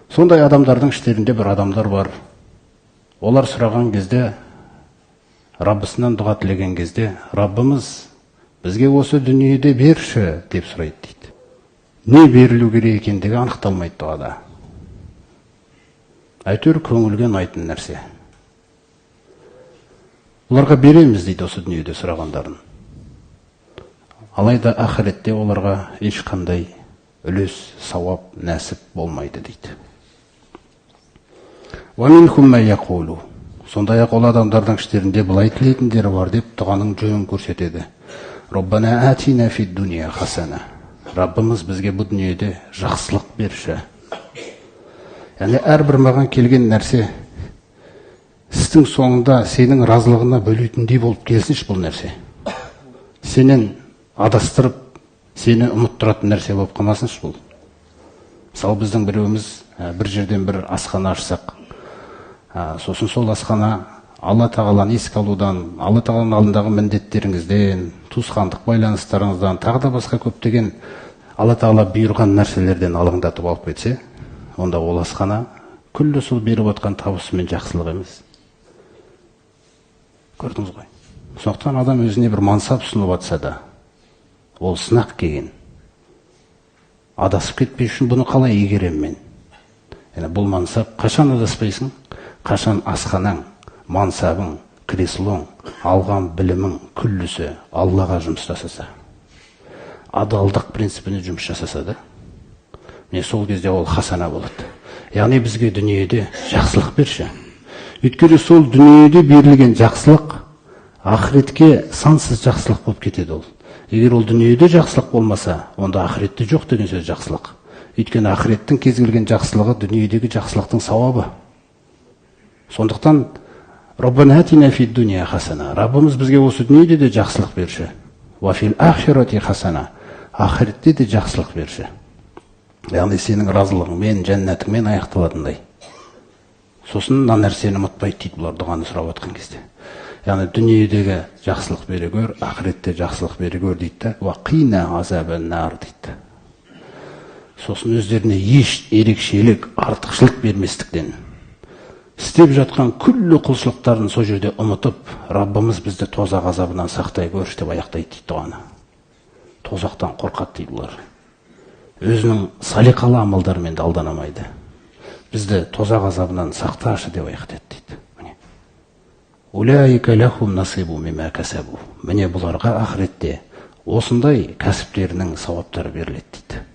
Сондай адамдардың іштерінде бір адамдар бар. Олар сұраған кезде, Раббысынан дұға тілеген кезде, Раббымыз бізге осы дүниеде берші деп сұрайды дейді. Не берілу керек екендігі анықталмайды дұғада. Әйтеуір көңілге ұнайтын нәрсе. Оларға береміз дейді осы дүниеде сұрағандарын. Алайда ақыретте оларға ешқандай үлес, сауап, нәсіп болмайды дейді. Сондай-ақ ол адамдардың іштерінде былай тілейтіндері бар деп дұғаның жөнін көрсетеді. Роббана атина фид дуния хасана. Раббымыз бізге бұл дүниеде жақсылық берші. Яғни әрбір маған келген нәрсе істің соңында сенің разылығына бөлейтіндей болып келсінші бұл нәрсе. Сенен адастырып, сені ұмыттыратын нәрсе болып қалмасыншы бұл. Мысалы біздің біреуіміз бір жерден бір асхана ашсақ, сосын сол асхана Алла тағаланы еске алудан, Алла тағаланың алдындағы міндеттеріңізден, туысқандық байланыстарыңыздан, тағы да басқа көптеген Алла тағала бұйырған нәрселерден алаңдатып алып кетсе, онда ол асхана күллі сол беріп отқан табысымен жақсылық емес. Көрдіңіз ғой. Сондықтан адам өзіне бір мансап ұсынып жатса да, ол сынақ келген. Адасып кетпей үшін бұны қалай игерем мен? Бұл мансап қашан адаспайсың? Қашан асханаң, мансабың, креслоң, алған білімің күллісі Аллаға жұмыс жасаса. Адалдық принципіне жұмыс жасаса да, сол кезде ол хасана болады. Яғни бізге дүниеде жақсылық берші. Өйткені сол дүниеде берілген жақсылық ақыретке сансыз жақсылық болып кетеді ол. Егер ол дүниеде жақсылық болмаса, онда ақыретте жоқ деген сөз жақсылық. Өйткені ақыреттің кез келген жақсылығы дүниедегі жақсылықтың сауабы. Сондықтан Роббана атина фид дуния хасана. Раббымыз бізге осы дүниеде де жақсылық берші. Ва фил ахирати хасана. Ақыретте де жақсылық берші. Яғни сенің разылығыңмен, жәннатыңмен аяқталатындай. Сосын мына нәрсені ұмытпайды дейді бұлар дұғаны сұрап отқан кезде. Яғни дүниедегі жақсылық бере көр, ақыретте жақсылық бере көр дейді. Ва қина азабан нар дейді. Сосын өздеріне еш ерекшелік, артықшылық берместіктен істеп жатқан күллі құлшылықтарын сол жерде ұмытып, Раббымыз бізді тозақ азабынан сақтай көрші деп аяқтайды дейді дұғаны. Тозақтан қорқады дейді бұлар. Өзінің салиқалы амалдарымен де алданамайды. Бізді тозақ азабынан сақташы деп аяқтайды дейді. Улаика лахум насибу мимма касабу. Міне бұларға ақыретте осындай кәсіптерінің сауаптары беріледі дейді.